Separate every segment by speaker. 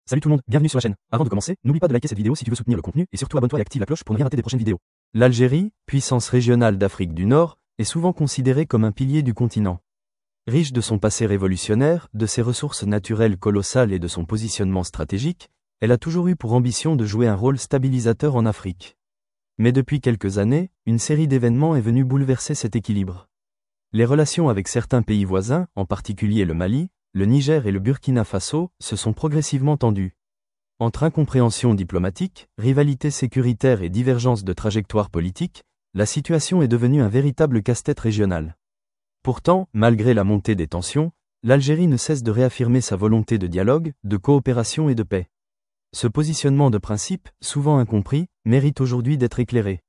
Speaker 1: Salut tout le monde, bienvenue sur la chaîne. Avant de commencer, n'oublie pas de liker cette vidéo si tu veux soutenir le contenu et surtout abonne-toi et active la cloche pour ne rien rater des prochaines vidéos. L'Algérie, puissance régionale d'Afrique du Nord, est souvent considérée comme un pilier du continent. Riche de son passé révolutionnaire, de ses ressources naturelles colossales et de son positionnement stratégique, elle a toujours eu pour ambition de jouer un rôle stabilisateur en Afrique. Mais depuis quelques années, une série d'événements est venue bouleverser cet équilibre. Les relations avec certains pays voisins, en particulier le Mali, le Niger et le Burkina Faso, se sont progressivement tendues. Entre incompréhension diplomatique, rivalité sécuritaire et divergence de trajectoire politique, la situation est devenue un véritable casse-tête régional. Pourtant, malgré la montée des tensions, l'Algérie ne cesse de réaffirmer sa volonté de dialogue, de coopération et de paix. Ce positionnement de principe, souvent incompris, mérite aujourd'hui d'être éclairé.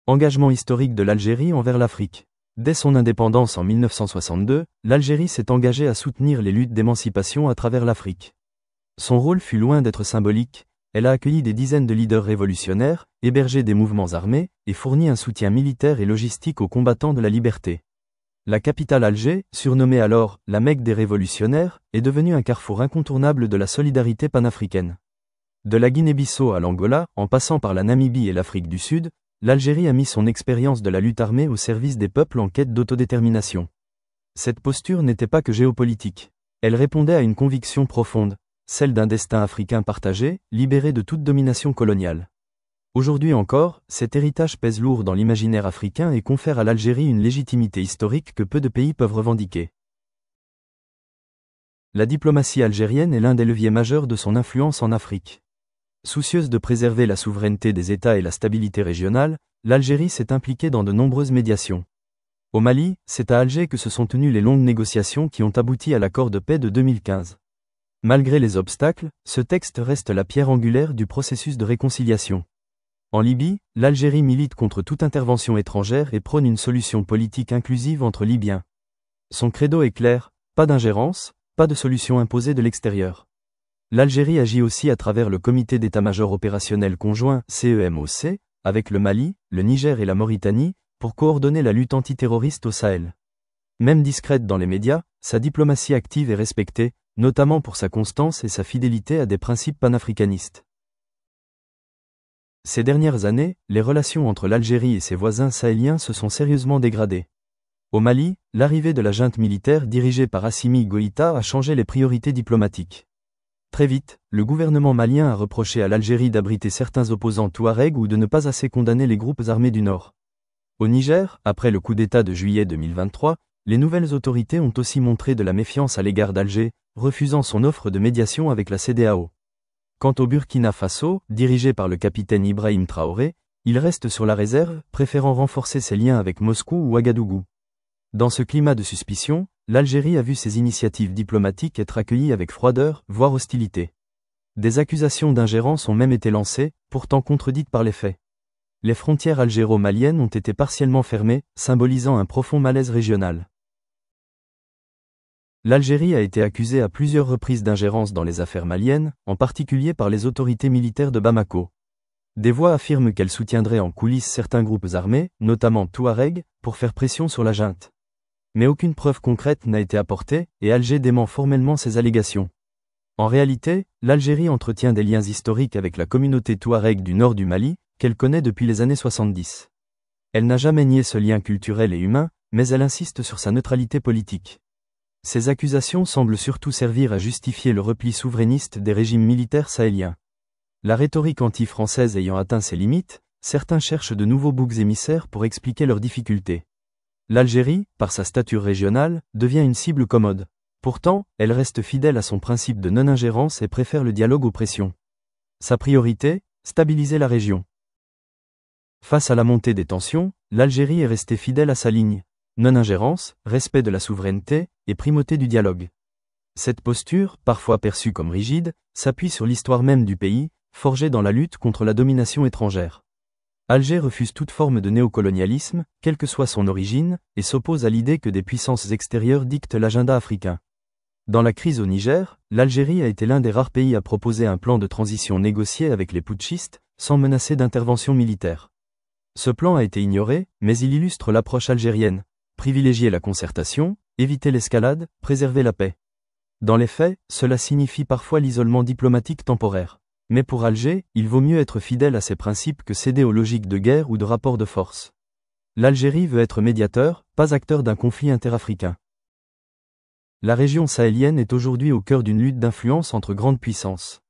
Speaker 1: Engagement historique de l'Algérie envers l'Afrique. Dès son indépendance en 1962, l'Algérie s'est engagée à soutenir les luttes d'émancipation à travers l'Afrique. Son rôle fut loin d'être symbolique, elle a accueilli des dizaines de leaders révolutionnaires, hébergé des mouvements armés, et fourni un soutien militaire et logistique aux combattants de la liberté. La capitale Alger, surnommée alors « la Mecque des révolutionnaires », est devenue un carrefour incontournable de la solidarité panafricaine. De la Guinée-Bissau à l'Angola, en passant par la Namibie et l'Afrique du Sud, l'Algérie a mis son expérience de la lutte armée au service des peuples en quête d'autodétermination. Cette posture n'était pas que géopolitique. Elle répondait à une conviction profonde, celle d'un destin africain partagé, libéré de toute domination coloniale. Aujourd'hui encore, cet héritage pèse lourd dans l'imaginaire africain et confère à l'Algérie une légitimité historique que peu de pays peuvent revendiquer. La diplomatie algérienne est l'un des leviers majeurs de son influence en Afrique. Soucieuse de préserver la souveraineté des États et la stabilité régionale, l'Algérie s'est impliquée dans de nombreuses médiations. Au Mali, c'est à Alger que se sont tenues les longues négociations qui ont abouti à l'accord de paix de 2015. Malgré les obstacles, ce texte reste la pierre angulaire du processus de réconciliation. En Libye, l'Algérie milite contre toute intervention étrangère et prône une solution politique inclusive entre Libyens. Son credo est clair, pas d'ingérence, pas de solution imposée de l'extérieur. L'Algérie agit aussi à travers le Comité d'état-major opérationnel conjoint CEMOC, avec le Mali, le Niger et la Mauritanie, pour coordonner la lutte antiterroriste au Sahel. Même discrète dans les médias, sa diplomatie active est respectée, notamment pour sa constance et sa fidélité à des principes panafricanistes. Ces dernières années, les relations entre l'Algérie et ses voisins sahéliens se sont sérieusement dégradées. Au Mali, l'arrivée de la junte militaire dirigée par Assimi Goïta a changé les priorités diplomatiques. Très vite, le gouvernement malien a reproché à l'Algérie d'abriter certains opposants touaregs ou de ne pas assez condamner les groupes armés du Nord. Au Niger, après le coup d'État de juillet 2023, les nouvelles autorités ont aussi montré de la méfiance à l'égard d'Alger, refusant son offre de médiation avec la CEDEAO. Quant au Burkina Faso, dirigé par le capitaine Ibrahim Traoré, il reste sur la réserve, préférant renforcer ses liens avec Moscou ou Ouagadougou. Dans ce climat de suspicion, l'Algérie a vu ses initiatives diplomatiques être accueillies avec froideur, voire hostilité. Des accusations d'ingérence ont même été lancées, pourtant contredites par les faits. Les frontières algéro-maliennes ont été partiellement fermées, symbolisant un profond malaise régional. L'Algérie a été accusée à plusieurs reprises d'ingérence dans les affaires maliennes, en particulier par les autorités militaires de Bamako. Des voix affirment qu'elle soutiendrait en coulisses certains groupes armés, notamment Touareg, pour faire pression sur la junte. Mais aucune preuve concrète n'a été apportée, et Alger dément formellement ces allégations. En réalité, l'Algérie entretient des liens historiques avec la communauté touareg du nord du Mali, qu'elle connaît depuis les années 70. Elle n'a jamais nié ce lien culturel et humain, mais elle insiste sur sa neutralité politique. Ces accusations semblent surtout servir à justifier le repli souverainiste des régimes militaires sahéliens. La rhétorique anti-française ayant atteint ses limites, certains cherchent de nouveaux boucs émissaires pour expliquer leurs difficultés. L'Algérie, par sa stature régionale, devient une cible commode. Pourtant, elle reste fidèle à son principe de non-ingérence et préfère le dialogue aux pressions. Sa priorité, stabiliser la région. Face à la montée des tensions, l'Algérie est restée fidèle à sa ligne. Non-ingérence, respect de la souveraineté, et primauté du dialogue. Cette posture, parfois perçue comme rigide, s'appuie sur l'histoire même du pays, forgée dans la lutte contre la domination étrangère. Alger refuse toute forme de néocolonialisme, quelle que soit son origine, et s'oppose à l'idée que des puissances extérieures dictent l'agenda africain. Dans la crise au Niger, l'Algérie a été l'un des rares pays à proposer un plan de transition négocié avec les putschistes, sans menacer d'intervention militaire. Ce plan a été ignoré, mais il illustre l'approche algérienne. Privilégier la concertation, éviter l'escalade, préserver la paix. Dans les faits, cela signifie parfois l'isolement diplomatique temporaire. Mais pour Alger, il vaut mieux être fidèle à ses principes que céder aux logiques de guerre ou de rapport de force. L'Algérie veut être médiateur, pas acteur d'un conflit interafricain. La région sahélienne est aujourd'hui au cœur d'une lutte d'influence entre grandes puissances.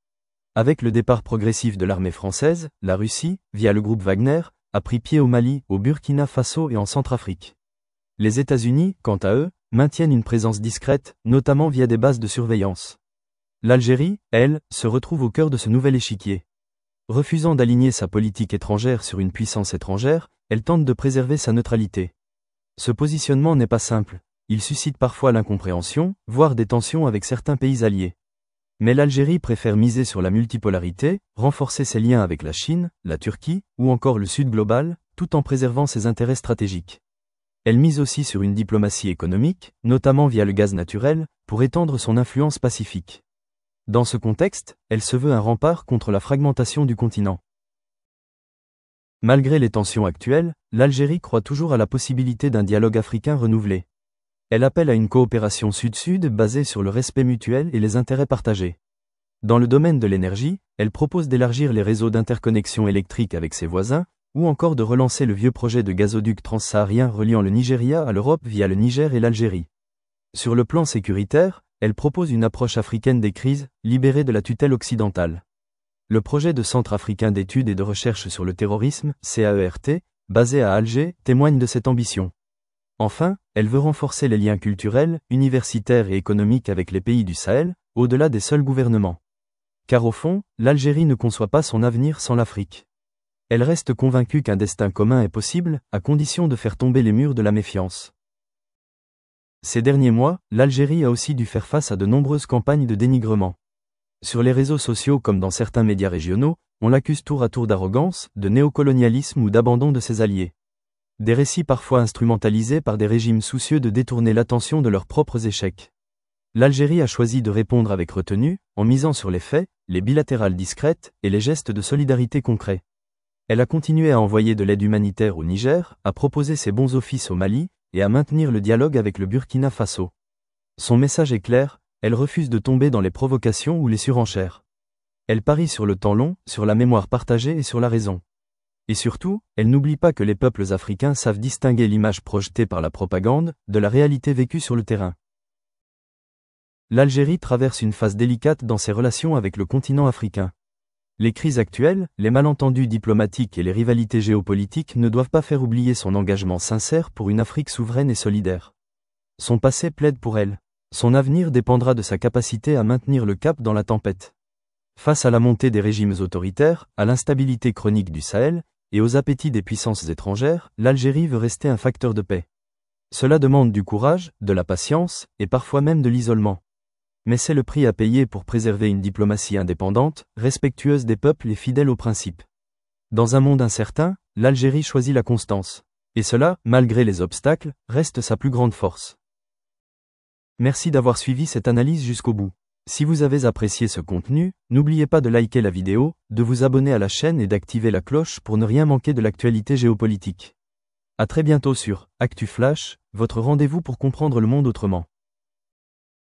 Speaker 1: Avec le départ progressif de l'armée française, la Russie, via le groupe Wagner, a pris pied au Mali, au Burkina Faso et en Centrafrique. Les États-Unis, quant à eux, maintiennent une présence discrète, notamment via des bases de surveillance. L'Algérie, elle, se retrouve au cœur de ce nouvel échiquier. Refusant d'aligner sa politique étrangère sur une puissance étrangère, elle tente de préserver sa neutralité. Ce positionnement n'est pas simple. Il suscite parfois l'incompréhension, voire des tensions avec certains pays alliés. Mais l'Algérie préfère miser sur la multipolarité, renforcer ses liens avec la Chine, la Turquie, ou encore le Sud global, tout en préservant ses intérêts stratégiques. Elle mise aussi sur une diplomatie économique, notamment via le gaz naturel, pour étendre son influence pacifique. Dans ce contexte, elle se veut un rempart contre la fragmentation du continent. Malgré les tensions actuelles, l'Algérie croit toujours à la possibilité d'un dialogue africain renouvelé. Elle appelle à une coopération sud-sud basée sur le respect mutuel et les intérêts partagés. Dans le domaine de l'énergie, elle propose d'élargir les réseaux d'interconnexion électrique avec ses voisins, ou encore de relancer le vieux projet de gazoduc transsaharien reliant le Nigeria à l'Europe via le Niger et l'Algérie. Sur le plan sécuritaire, elle propose une approche africaine des crises, libérée de la tutelle occidentale. Le projet de Centre africain d'études et de recherche sur le terrorisme, CAERT, basé à Alger, témoigne de cette ambition. Enfin, elle veut renforcer les liens culturels, universitaires et économiques avec les pays du Sahel, au-delà des seuls gouvernements. Car au fond, l'Algérie ne conçoit pas son avenir sans l'Afrique. Elle reste convaincue qu'un destin commun est possible, à condition de faire tomber les murs de la méfiance. Ces derniers mois, l'Algérie a aussi dû faire face à de nombreuses campagnes de dénigrement. Sur les réseaux sociaux comme dans certains médias régionaux, on l'accuse tour à tour d'arrogance, de néocolonialisme ou d'abandon de ses alliés. Des récits parfois instrumentalisés par des régimes soucieux de détourner l'attention de leurs propres échecs. L'Algérie a choisi de répondre avec retenue, en misant sur les faits, les bilatérales discrètes et les gestes de solidarité concrets. Elle a continué à envoyer de l'aide humanitaire au Niger, à proposer ses bons offices au Mali, et à maintenir le dialogue avec le Burkina Faso. Son message est clair, elle refuse de tomber dans les provocations ou les surenchères. Elle parie sur le temps long, sur la mémoire partagée et sur la raison. Et surtout, elle n'oublie pas que les peuples africains savent distinguer l'image projetée par la propagande, de la réalité vécue sur le terrain. L'Algérie traverse une phase délicate dans ses relations avec le continent africain. Les crises actuelles, les malentendus diplomatiques et les rivalités géopolitiques ne doivent pas faire oublier son engagement sincère pour une Afrique souveraine et solidaire. Son passé plaide pour elle. Son avenir dépendra de sa capacité à maintenir le cap dans la tempête. Face à la montée des régimes autoritaires, à l'instabilité chronique du Sahel, et aux appétits des puissances étrangères, l'Algérie veut rester un facteur de paix. Cela demande du courage, de la patience, et parfois même de l'isolement. Mais c'est le prix à payer pour préserver une diplomatie indépendante, respectueuse des peuples et fidèle aux principes. Dans un monde incertain, l'Algérie choisit la constance. Et cela, malgré les obstacles, reste sa plus grande force. Merci d'avoir suivi cette analyse jusqu'au bout. Si vous avez apprécié ce contenu, n'oubliez pas de liker la vidéo, de vous abonner à la chaîne et d'activer la cloche pour ne rien manquer de l'actualité géopolitique. À très bientôt sur Actu Flash, votre rendez-vous pour comprendre le monde autrement.